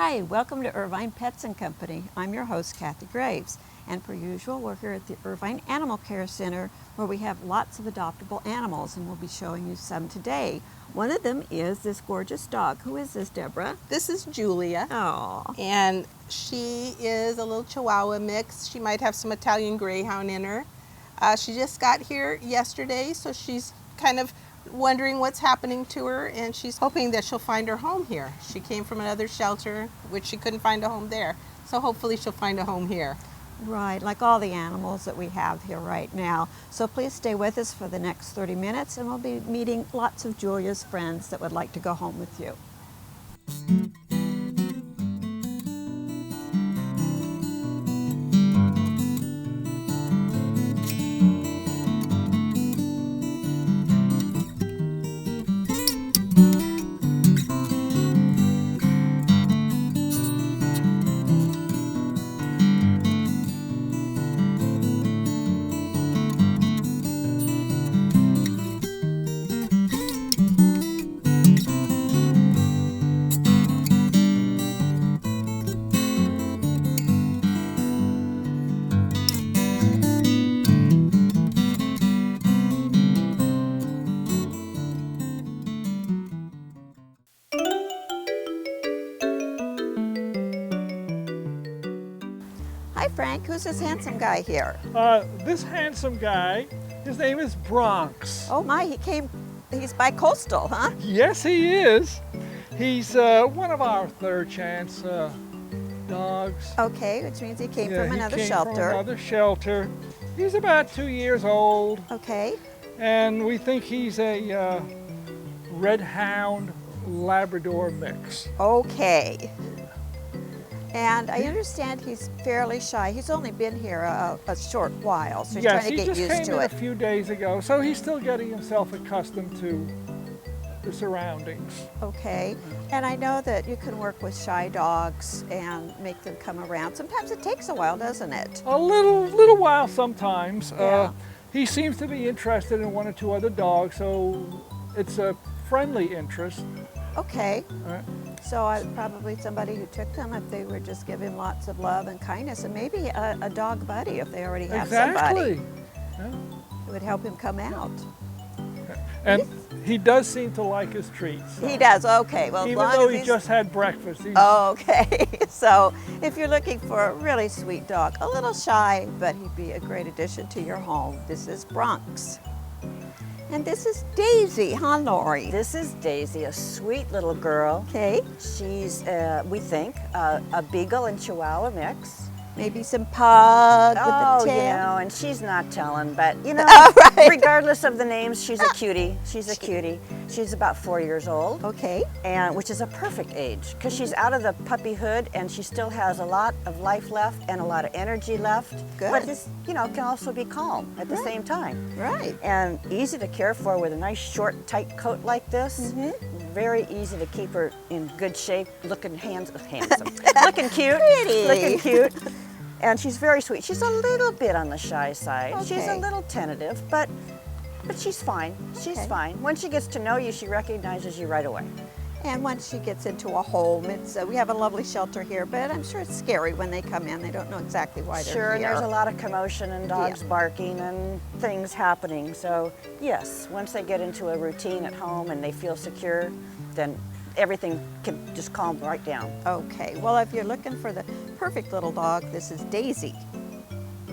Hi, welcome to Irvine Pets Company. I'm your host, Kathy Graves. And per usual, we're here at the Irvine Animal Care Center where we have lots of adoptable animals, and we'll be showing you some today. One of them is this gorgeous dog. Who is this, Deborah? This is Julia. Oh. And she is a little Chihuahua mix. She might have some Italian Greyhound in her. She just got here yesterday, so she's kind of wondering what's happening to her, and she's hoping that she'll find her home here. She came from another shelter, which she couldn't find a home there. So hopefully she'll find a home here. Right, like all the animals that we have here right now. So please stay with us for the next 30 minutes, and we'll be meeting lots of Julia's friends that would like to go home with you. Hi Frank, who's this handsome guy here? This handsome guy, his name is Bronx. Oh my, he's bi-coastal, huh? Yes, he is. He's one of our third chance dogs. Okay, which means he came from another He came shelter. from another shelter. He's about 2 years old, Okay. and we think he's a red hound Labrador mix. Okay. And I understand he's fairly shy. He's only been here a short while, so he's Yes, trying to he get just used came to in it. a few days ago, so he's still getting himself accustomed to the surroundings. Okay. And I know that you can work with shy dogs and make them come around. Sometimes it takes a while, doesn't it? A little while sometimes. Yeah. He seems to be interested in one or two other dogs, so it's a friendly interest. Okay. Right. So probably somebody who took them if they would just give him lots of love and kindness, and maybe a dog buddy if they already have somebody. Exactly. Yeah. It would help him come out. And he does seem to like his treats. So. He does. Okay. Well, as Even long though as he he's just had breakfast. Okay, so if you're looking for a really sweet dog, a little shy, but he'd be a great addition to your home, this is Bronx. And this is Daisy, huh, Lori? This is Daisy, a sweet little girl. Okay, She's, we think, a Beagle and Chihuahua mix. maybe some pug with Oh, the you tail. know, and she's not telling, but you know, Oh, right. regardless of the names, she's a cutie. She's a cutie. She's about 4 years old, Okay, and which is a perfect age because she's out of the puppyhood and she still has a lot of life left and a lot of energy left. Good. But this, you know, can also be calm at the Right. same time. right. And easy to care for with a nice short tight coat like this. Very easy to keep her in good shape, looking handsome, looking cute, Pretty. looking cute. And she's very sweet. She's a little bit on the shy side. She's a Okay. little tentative, but she's fine. She's Okay. fine. When she gets to know you, she recognizes you right away. And once she gets into a home, we have a lovely shelter here, but I'm sure it's scary when they come in. They don't know exactly why they're Sure, here. and there's a lot of commotion and dogs Yeah. barking and things happening. So yes, once they get into a routine at home and they feel secure, then everything can just calm right down. Okay, well, if you're looking for the perfect little dog, this is Daisy.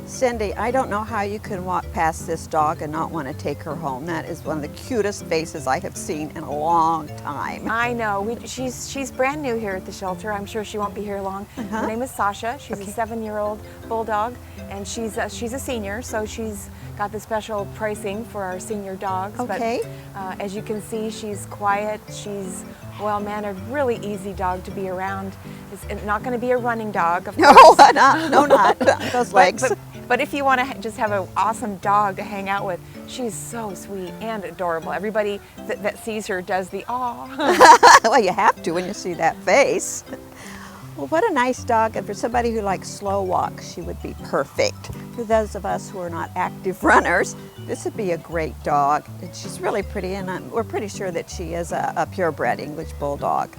Cindy, I don't know how you can walk past this dog and not want to take her home. That is one of the cutest faces I have seen in a long time. I know. She's brand new here at the shelter. I'm sure she won't be here long. Her name is Sasha. She's a 7-year-old bulldog, and she's a senior, so she's got the special pricing for our senior dogs. Okay. But as you can see, she's quiet. She's well-mannered, really easy dog to be around. It's not going to be a running dog, of No, course. not those legs. But if you want to just have an awesome dog to hang out with, she's so sweet and adorable. Everybody that sees her does the aw. Well, you have to when you see that face. Well, what a nice dog, and for somebody who likes slow walks, she would be perfect. For those of us who are not active runners, this would be a great dog. And she's really pretty, and we're pretty sure that she is a purebred English bulldog.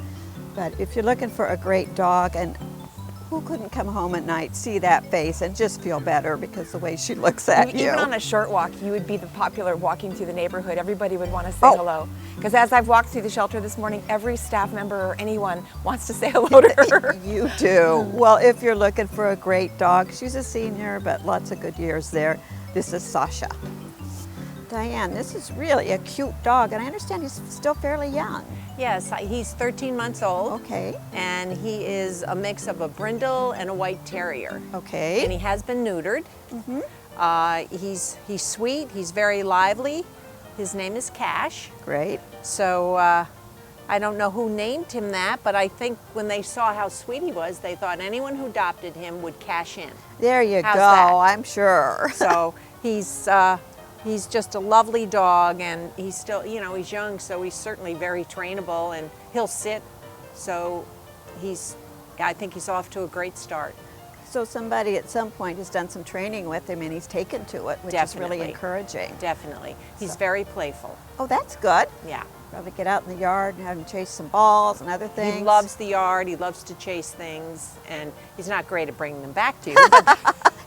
But if you're looking for a great dog, and who couldn't come home at night, see that face, and just feel better because the way she looks at you. Even on a short walk, you would be the popular walking through the neighborhood. Everybody would want to say Oh. hello. Because as I've walked through the shelter this morning, every staff member or anyone wants to say hello to her. You do. Well, if you're looking for a great dog, she's a senior, but lots of good years there. This is Sasha. Diane, this is really a cute dog, and I understand he's still fairly young. Yes, he's 13 months old. Okay, And he is a mix of a brindle and a white terrier. And okay. he has been neutered. He's sweet. He's very lively. His name is Cash. Great. So I don't know who named him that, but I think when they saw how sweet he was, they thought anyone who adopted him would cash in. There you How's go, that? I'm sure. So he's just a lovely dog, and he's still, he's young, so he's certainly very trainable, and he'll sit. So I think he's off to a great start. So somebody at some point has done some training with him and he's taken to it, which is really Definitely. encouraging. Definitely. He's very playful. Oh, that's good. Yeah. Probably get out in the yard and have him chase some balls and other things. He loves the yard. He loves to chase things, and he's not great at bringing them back to you. But,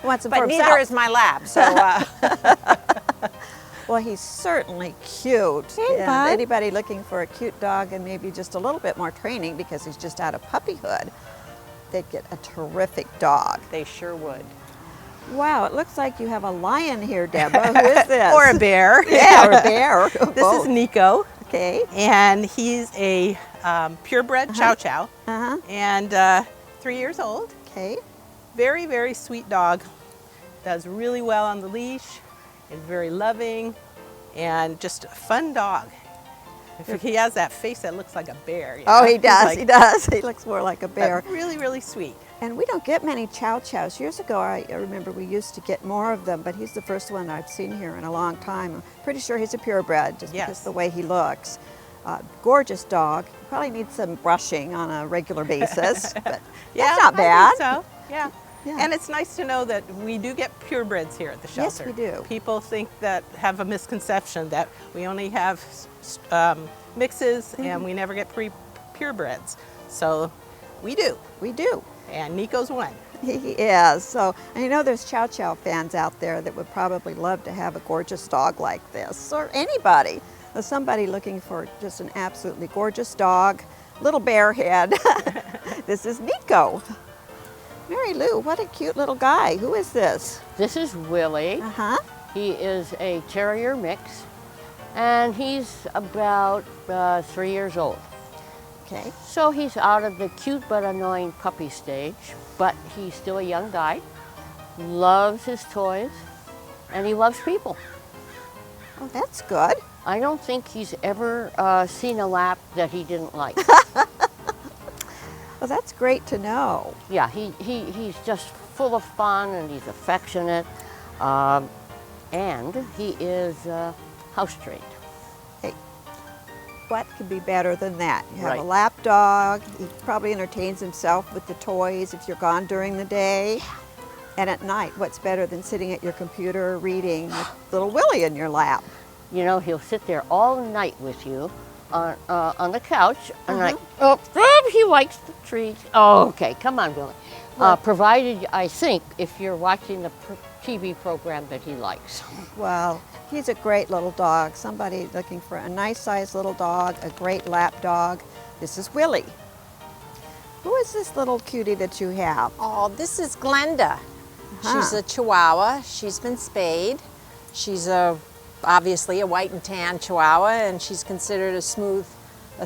He wants them but for neither himself. is my lab. So Well, he's certainly cute. Hey, And bud. anybody looking for a cute dog and maybe just a little bit more training because he's just out of puppyhood, they'd get a terrific dog. they sure would. Wow, it looks like you have a lion here, Deborah. Who is this? Or a bear. Yeah, or a bear. This is Nico, Okay. and he's a purebred Chow Chow, Uh-huh. and 3 years old. Okay. Very, very sweet dog. Does really well on the leash, and very loving, and just a fun dog. He has that face that looks like a bear. you Oh, know? he He's does. like- He does. He looks more like a but bear. really, really sweet. And we don't get many Chow Chows. Years ago, I remember we used to get more of them, but he's the first one I've seen here in a long time. I'm pretty sure he's a purebred, just because Yes. of the way he looks. Gorgeous dog. Probably needs some brushing on a regular basis, but that's not I bad. think so. Yeah. Yeah. And it's nice to know that we do get purebreds here at the Yes, shelter. we do. People have a misconception that we only have mixes Mm-hmm. and we never get purebreds. So we do. We do. And Nico's one. He is. So, and you know there's Chow Chow fans out there that would probably love to have a gorgeous dog like this, or anybody. Or somebody looking for just an absolutely gorgeous dog, little bear head. This is Nico. Mary Lou, what a cute little guy. Who is this? This is Willie. Uh-huh. He is a terrier mix, and he's about 3 years old. Okay. So he's out of the cute but annoying puppy stage, but he's still a young guy, loves his toys, and he loves people. Oh, that's good. I don't think he's ever seen a lap that he didn't like. Well, that's great to know. Yeah, he's just full of fun, and he's affectionate, and he is house trained. Hey, what could be better than that? You have a Right. lap dog. He probably entertains himself with the toys if you're gone during the day. And at night, what's better than sitting at your computer reading with little Willie in your lap? You know, he'll sit there all night with you on the couch, and he likes the treats. Oh, okay, come on, Willie. Provided, I think, if you're watching the TV program that he likes. Well, he's a great little dog. Somebody looking for a nice-sized little dog, a great lap dog. This is Willie. Who is this little cutie that you have? Oh, this is Glenda. She's a Chihuahua. She's been spayed. She's obviously a white and tan Chihuahua, and she's considered a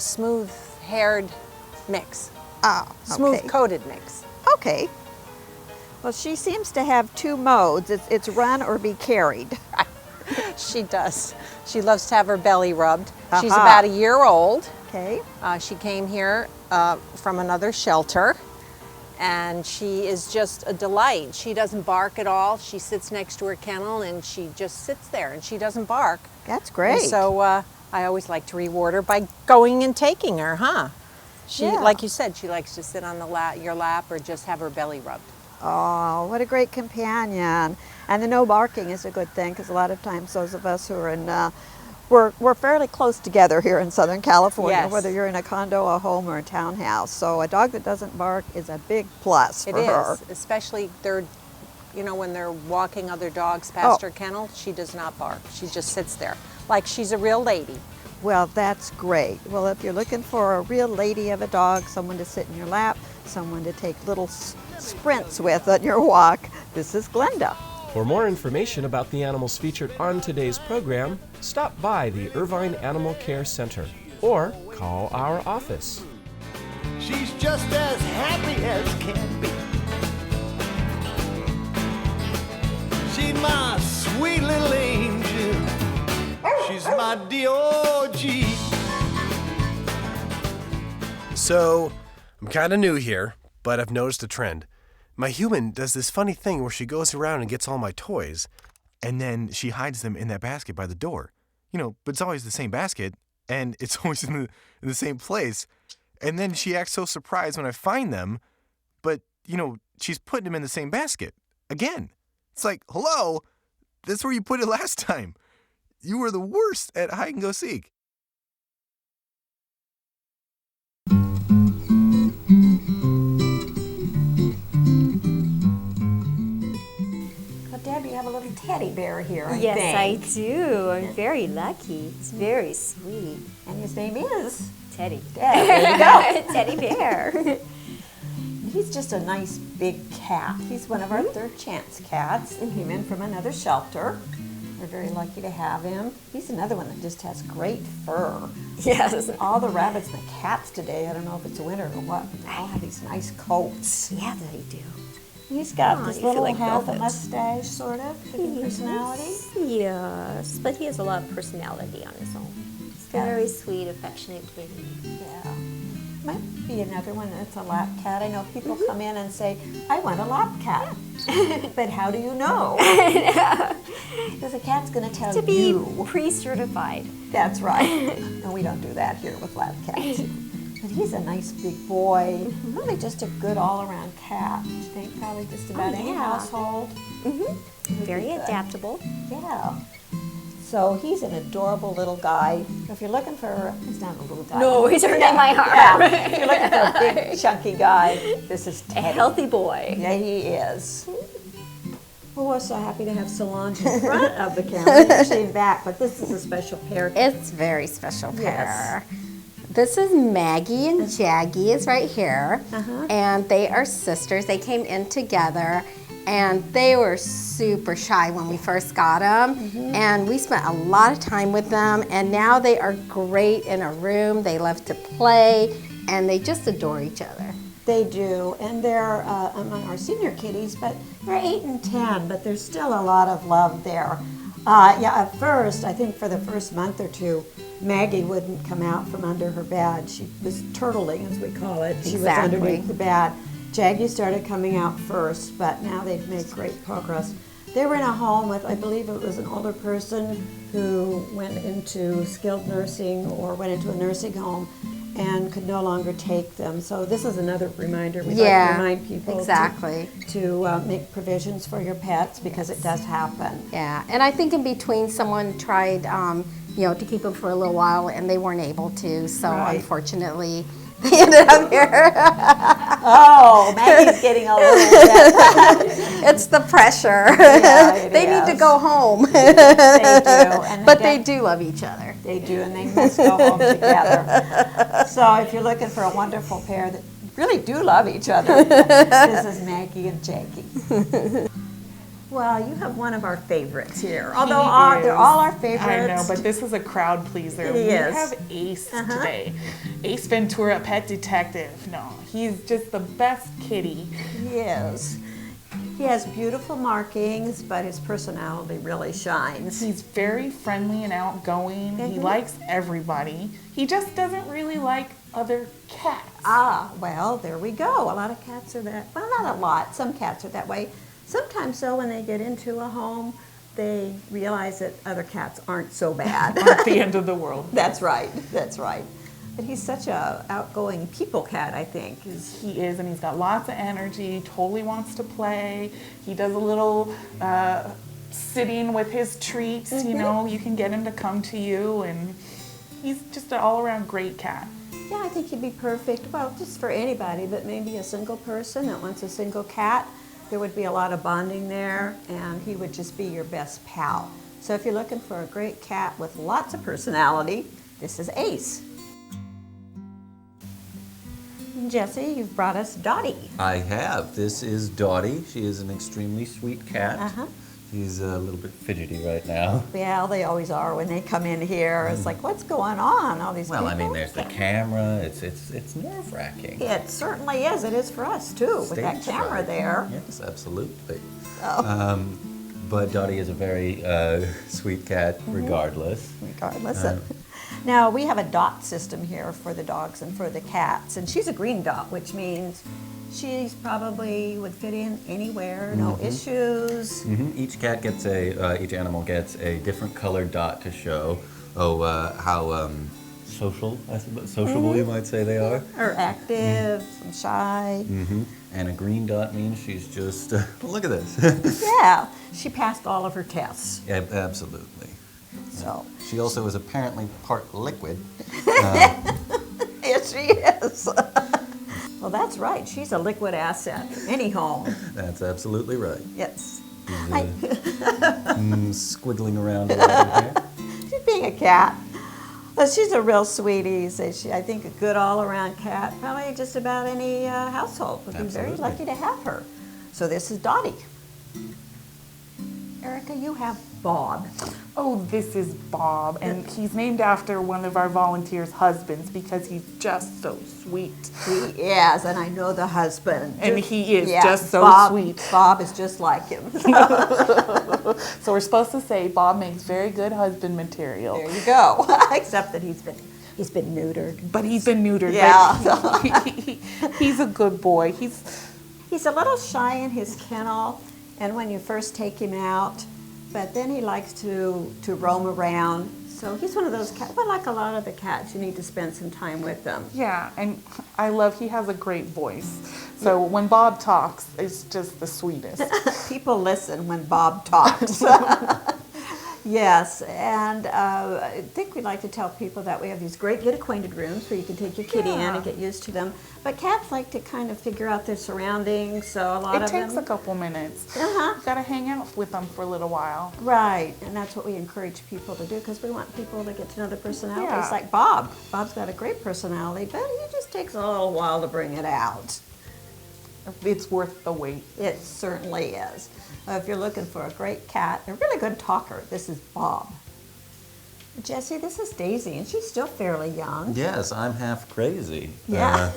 smooth-haired mix, Oh, okay. smooth-coated mix. Okay. Well, she seems to have two modes. It's run or be carried. She does. She loves to have her belly rubbed. She's Aha. about a year old. Okay. She came here from another shelter, and she is just a delight. She doesn't bark at all. She sits next to her kennel, and she just sits there, and she doesn't bark. That's great. And so I always like to reward her by going and taking her, huh? She, Yeah. like you said, she likes to sit on your lap or just have her belly rubbed. Oh, what a great companion. And the no barking is a good thing because a lot of times those of us who are in we're fairly close together here in Southern California, Yes. whether you're in a condo, a home, or a townhouse. So a dog that doesn't bark is a big plus It for her. is, especially when they're walking other dogs past her kennel, she does not bark. She just sits there like she's a real lady. Well, that's great. Well, if you're looking for a real lady of a dog, someone to sit in your lap, someone to take little sprints with on your walk, this is Glenda. For more information about the animals featured on today's program, stop by the Irvine Animal Care Center or call our office. She's just as happy as can be. She's my sweet little angel. She's my D.O.G. So, I'm kind of new here, but I've noticed a trend. My human does this funny thing where she goes around and gets all my toys, and then she hides them in that basket by the door. But it's always the same basket, and it's always in the same place. And then she acts so surprised when I find them, but, she's putting them in the same basket. Again. It's like, hello, that's where you put it last time. You were the worst at hide and go seek. Deb, you have a little teddy bear here, I Yes, think. I do. I'm very lucky. It's very sweet. And his name is? Teddy. Deb, there you go. Teddy bear. He's just a nice big cat. He's one of our third chance cats. He came in from another shelter. We're very lucky to have him. He's another one that just has great fur. Yes. All the rabbits and the cats today, I don't know if it's winter or what, but they all have these nice coats. Yeah, they do. He's got Aw, this you feel little like half a velvet. mustache, sort of, good personality. Yes, but he has a lot of personality on his own. He's Yeah. very sweet, affectionate kitty. Yeah. Might be another one that's a lap cat. I know people come in and say, I want a lap cat. But how do you know? Because a cat's going to tell To be you. pre-certified. That's right. And we don't do that here with lap cats. But he's a nice big boy. Really just a good all-around cat. I think probably just about any yeah. household. Very good. adaptable. Yeah. So he's an adorable little guy. If you're looking for, he's not a little guy. No, he's hurting my arm. Yeah. If you're looking for a big, chunky guy, this is A Teddy. healthy boy. Yeah, he is. Well, we're so happy to have Solange in front of the camera, usually in back, but this is a special pair. It's a very special Yes. pair. This is Maggie and Jackie is right here, and they are sisters. They came in together, and they were super shy when we first got them, and we spent a lot of time with them, and now they are great in a room. They love to play, and they just adore each other. They do, and they're among our senior kitties, but they're 8 and 10, but there's still a lot of love there. At first, I think for the first month or two, Maggie wouldn't come out from under her bed. She was turtling, as we call it. She was underneath the bed. Jackie started coming out first, but now they've made great progress. They were in a home with, I believe it was an older person who went into skilled nursing or went into a nursing home and could no longer take them. So this is another reminder. We'd like to remind people to make provisions for your pets because it does happen. Yeah, and I think in between someone tried, to keep them for a little while and they weren't able to, so unfortunately they ended up here. Oh, Maggie's getting a little bit. It's the pressure. Yeah, they need to go home. They do. And But they do love each other. They do, and they must go home together. So if you're looking for a wonderful pair that really do love each other, this is Maggie and Jackie. Well, you have one of our favorites here. Although they're all our favorites. I know, but this is a crowd pleaser. We have Ace today. Ace Ventura, Pet Detective. No, he's just the best kitty. He is. He has beautiful markings, but his personality really shines. He's very friendly and outgoing. He likes everybody. He just doesn't really like other cats. Ah, well, there we go. A lot of cats are that. Well, not a lot. Some cats are that way. Sometimes, though, when they get into a home, they realize that other cats aren't so bad. Not the end of the world. That's right. That's right. But he's such a outgoing people cat, I think. He is, and he's got lots of energy, totally wants to play. He does a little sitting with his treats, you know, you can get him to come to you, and he's just an all-around great cat. Yeah, I think he'd be perfect, well, just for anybody, but maybe a single person that wants a single cat. There would be a lot of bonding there, and he would just be your best pal. So if you're looking for a great cat with lots of personality, this is Ace. Jesse, you've brought us Dottie. I have. This is Dottie. She is an extremely sweet cat. She's a little bit fidgety right now. Yeah, they always are when they come in here. It's like, what's going on? All these people. Well, I mean, there's the camera. It's nerve-wracking. It certainly is. It is for us, too, with that camera there. Yes, absolutely. Oh. But Dottie is a very sweet cat regardless. Regardless. Now, we have a dot system here for the dogs and for the cats, and she's a green dot, which means she's probably would fit in anywhere, no issues. Each cat gets each animal gets a different colored dot to show how sociable you might say they are. Or active, some shy. And a green dot means she's just, look at this. Yeah, she passed all of her tests. Yeah, absolutely. So she also is apparently part liquid. Yes, she is. Well, that's right. She's a liquid asset. Any home. That's absolutely right. Yes. Squiggling around a little bit here. She's being a cat. Well, she's a real sweetie. So I think a good all-around cat. Probably just about any household would be very lucky to have her. So this is Dottie. Erica, you have Bob. Oh, this is Bob, and he's named after one of our volunteers' husbands because he's just so sweet. He is, and I know the husband. And he is yeah, just so Bob, sweet. Bob is just like him. So we're supposed to say Bob makes very good husband material. There you go. Except that he's been neutered. But he's been neutered. Yeah. He's a good boy. He's a little shy in his kennel, and when you first take him out, but then he likes to roam around. So he's one of those cats, but like a lot of the cats, you need to spend some time with them. Yeah, and he has a great voice. So when Bob talks, it's just the sweetest. People listen when Bob talks. Yes, and I think we'd like to tell people that we have these great get acquainted rooms where you can take your kitty in and get used to them. But cats like to kind of figure out their surroundings, so a lot of them... It takes a couple minutes. You gotta hang out with them for a little while. Right, and that's what we encourage people to do because we want people to get to know their personalities. Yeah. Like Bob. Bob's got a great personality, but he just takes a little while to bring it out. It's worth the wait. It certainly is. If you're looking for a great cat, a really good talker, this is Bob. Jesse, this is Daisy, and she's still fairly young. Yes, I'm half crazy. Yeah.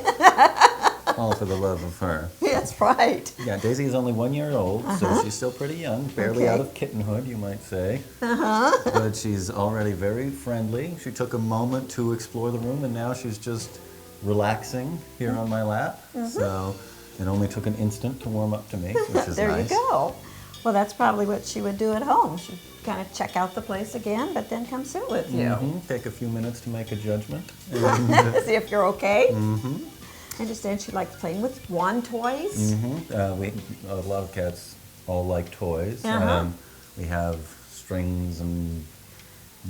All for the love of her. That's right. Yeah, Daisy is only 1 year old, so she's still pretty young, barely out of kittenhood, you might say. But she's already very friendly. She took a moment to explore the room, and now she's just relaxing here on my lap. So it only took an instant to warm up to me, which is there nice. You go. Well, that's probably what she would do at home. She'd kind of check out the place again, but then come sit with you. Take a few minutes to make a judgment. See if you're okay. I understand she likes playing with wand toys. A lot of cats all like toys. We have strings and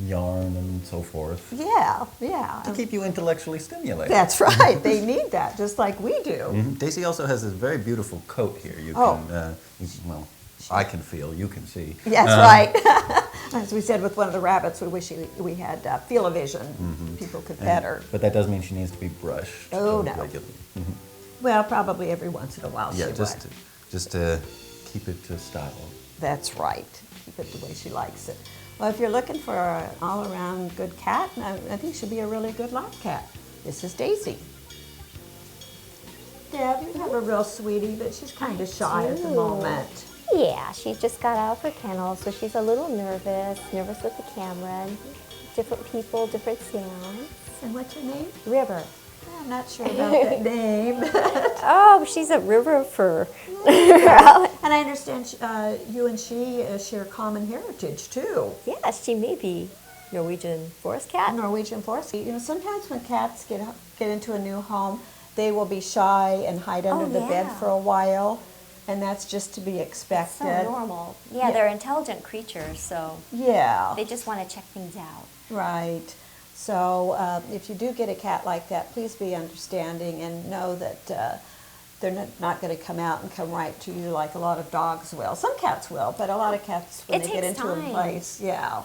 yarn and so forth. Yeah. To keep you intellectually stimulated. That's right. They need that, just like we do. Daisy also has this very beautiful coat here. You can, I can feel, you can see. That's right. As we said with one of the rabbits, we wish we had feel-o-vision. People could pet her. But that does mean she needs to be brushed regularly. Well, probably every once in a while she would. Just to keep it to style. That's right. Keep it the way she likes it. Well, if you're looking for an all-around good cat, I think she'll be a really good live cat. This is Daisy. Deb, you have a real sweetie, but she's kind of shy at the moment. Yeah, she just got out of her kennel, so she's a little nervous with the camera, and different people, different sounds. And what's her name? River. I'm not sure about that name. Oh, she's a river of fur. And I understand you and she share common heritage, too. Yes, she may be Norwegian forest cat. Norwegian forest. You know, sometimes when cats get into a new home, they will be shy and hide under the bed for a while. And that's just to be expected. So normal. Yeah, they're intelligent creatures, so yeah, they just want to check things out. Right. So if you do get a cat like that, please be understanding and know that they're not going to come out and come right to you like a lot of dogs will. Some cats will, but a lot of cats, when they get into a place, yeah.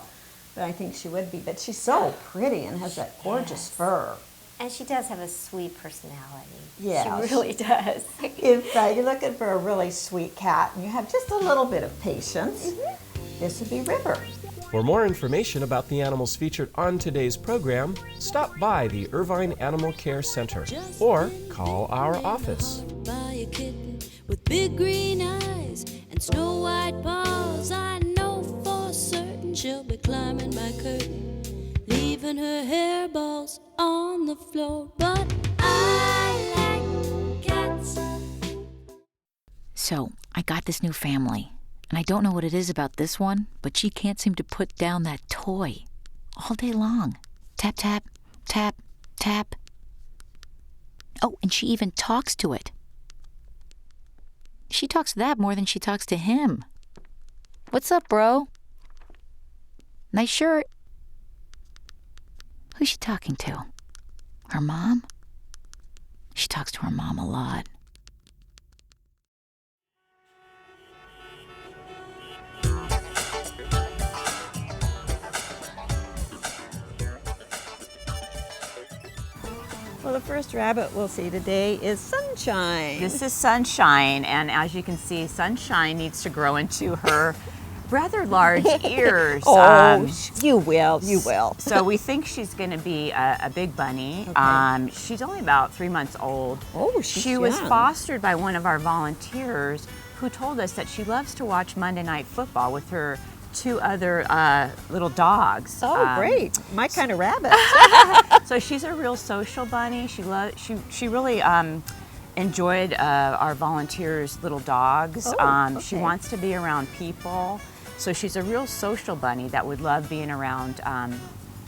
But I think she would be. But she's so pretty and has that gorgeous fur. And she does have a sweet personality. Yeah. She really does. If you're looking for a really sweet cat and you have just a little bit of patience, this would be River. For more information about the animals featured on today's program, stop by the Irvine Animal Care Center or call our office. By a kitten with big green eyes and snow white paws, I know for certain she'll be climbing my curtain, leaving her hairballs on the floor. But I like cats. So, I got this new family. And I don't know what it is about this one, but she can't seem to put down that toy all day long. Tap, tap, tap, tap. Oh, and she even talks to it. She talks to that more than she talks to him. What's up, bro? Nice shirt. Who's she talking to? Her mom? She talks to her mom a lot. Well, the first rabbit we'll see today is Sunshine. This is Sunshine, and as you can see, Sunshine needs to grow into her rather large ears. You will. So we think she's going to be a big bunny. Okay. She's only about 3 months old. Oh, she's She was young. fostered by one of our volunteers who told us that she loves to watch Monday Night Football with her 2 other little dogs. Oh, great. My kind of rabbit. So she's a real social bunny. She really enjoyed our volunteers' little dogs. She wants to be around people. So she's a real social bunny that would love being around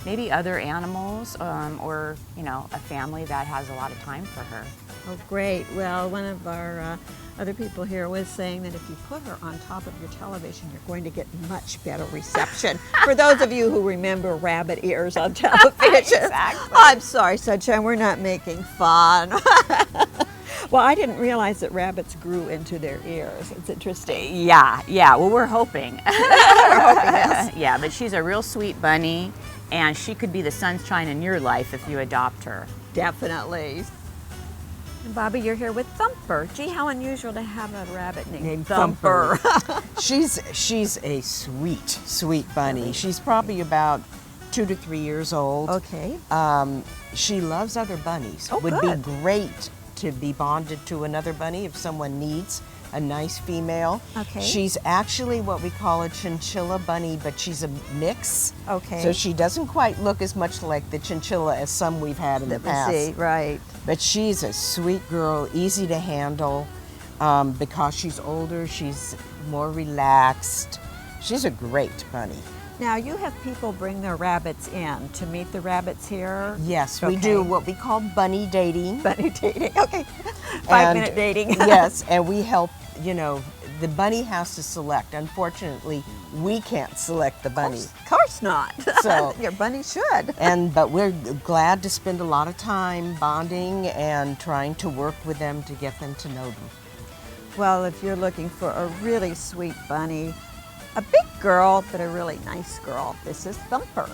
maybe other animals or, a family that has a lot of time for her. Oh, great. Well, one of our other people here was saying that if you put her on top of your television, you're going to get much better reception. For those of you who remember rabbit ears on television. Exactly. I'm sorry, Sunshine, we're not making fun. Well, I didn't realize that rabbits grew into their ears. It's interesting. Yeah. Well, we're hoping. Yes. Yeah, but she's a real sweet bunny, and she could be the sunshine in your life if you adopt her. Definitely. And Bobby, you're here with Thumper. Gee, how unusual to have a rabbit named Thumper. She's a sweet bunny. She's probably about 2 to 3 years old. Okay. She loves other bunnies. Oh, Would good. be great to be bonded to another bunny if someone needs a nice female. Okay. She's actually what we call a chinchilla bunny, but she's a mix. Okay. So she doesn't quite look as much like the chinchilla as some we've had in the past. See, right. But she's a sweet girl, easy to handle. Because she's older, she's more relaxed. She's a great bunny. Now, you have people bring their rabbits in to meet the rabbits here? Yes, we do what we call bunny dating. Bunny dating, okay. 5-minute dating. Yes, and we help, the bunny has to select. Unfortunately, we can't select the bunny. Of course not. So your bunny should. But we're glad to spend a lot of time bonding and trying to work with them to get them to know them. Well, if you're looking for a really sweet bunny, a big girl, but a really nice girl, this is Thumper.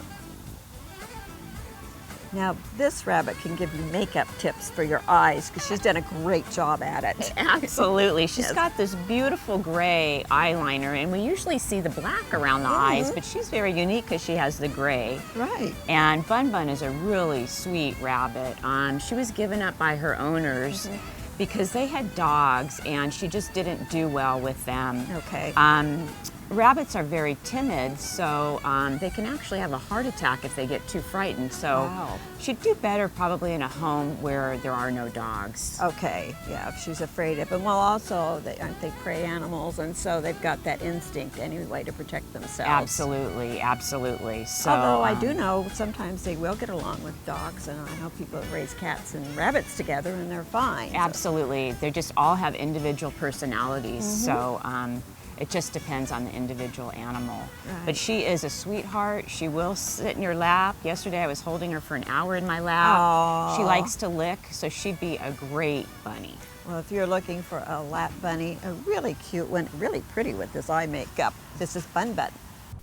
Now, this rabbit can give you makeup tips for your eyes because she's done a great job at it. Absolutely. She's Yes. got this beautiful gray eyeliner, and we usually see the black around the eyes, but she's very unique because she has the gray. Right. And Bun Bun is a really sweet rabbit. She was given up by her owners because they had dogs, and she just didn't do well with them. Okay. rabbits are very timid, so they can actually have a heart attack if they get too frightened. So she'd do better probably in a home where there are no dogs. Okay, yeah, if she's afraid of them. Well, also, aren't they prey animals, and so they've got that instinct anyway to protect themselves. Absolutely, absolutely. So, although I do know sometimes they will get along with dogs, and I know people that raise cats and rabbits together, and they're fine. Absolutely. They just all have individual personalities, so it just depends on the individual animal. Right. But she is a sweetheart. She will sit in your lap. Yesterday I was holding her for an hour in my lap. Aww. She likes to lick, so she'd be a great bunny. Well, if you're looking for a lap bunny, a really cute one, really pretty with this eye makeup, this is Bun Bun.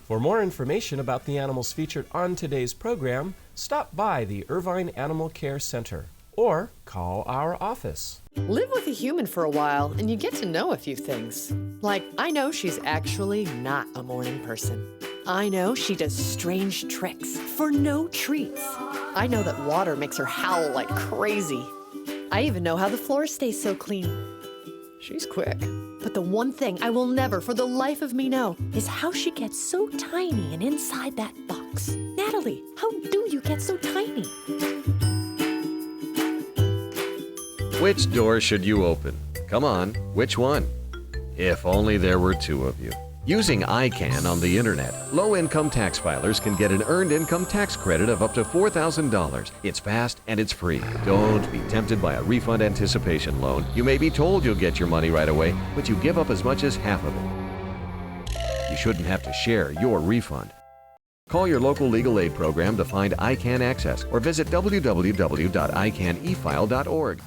For more information about the animals featured on today's program, stop by the Irvine Animal Care Center or call our office. Live with a human for a while and you get to know a few things. Like, I know she's actually not a morning person. I know she does strange tricks for no treats. I know that water makes her howl like crazy. I even know how the floor stays so clean. She's quick. But the one thing I will never for the life of me know is how she gets so tiny and inside that box. Natalie, how do you get so tiny? Which door should you open? Come on, which one? If only there were two of you. Using ICANN on the internet, low-income tax filers can get an earned income tax credit of up to $4,000. It's fast and it's free. Don't be tempted by a refund anticipation loan. You may be told you'll get your money right away, but you give up as much as half of it. You shouldn't have to share your refund. Call your local legal aid program to find ICANN access or visit www.icannefile.org.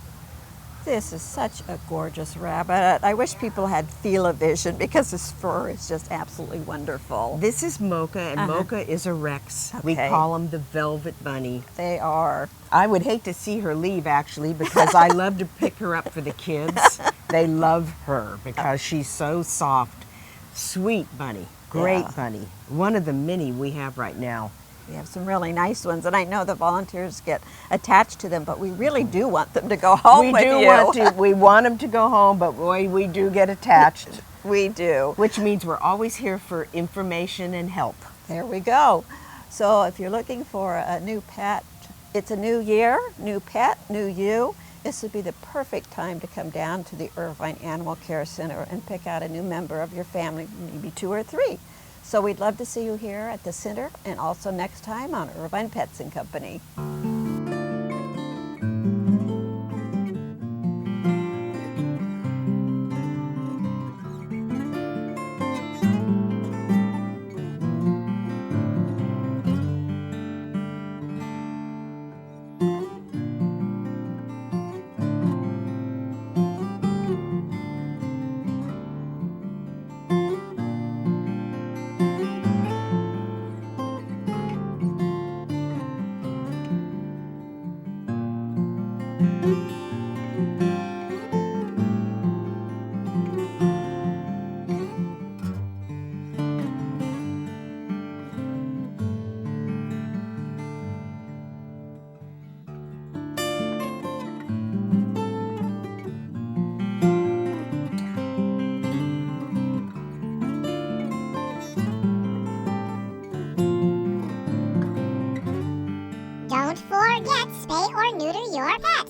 This is such a gorgeous rabbit. I wish people had feel-o-vision because his fur is just absolutely wonderful. This is Mocha, and Mocha is a Rex. We call him the Velvet Bunny. They are. I would hate to see her leave, actually, because I love to pick her up for the kids. They love her because she's so soft. Sweet bunny. Great bunny. One of the many we have right now. We have some really nice ones, and I know the volunteers get attached to them, but we really do want them to go home with you. We want them to go home, but boy, we do get attached. We do. Which means we're always here for information and help. There we go. So if you're looking for a new pet, it's a new year, new pet, new you. This would be the perfect time to come down to the Irvine Animal Care Center and pick out a new member of your family, maybe 2 or 3. So we'd love to see you here at the center and also next time on Irvine Pets Company. Don't forget, spay or neuter your pet.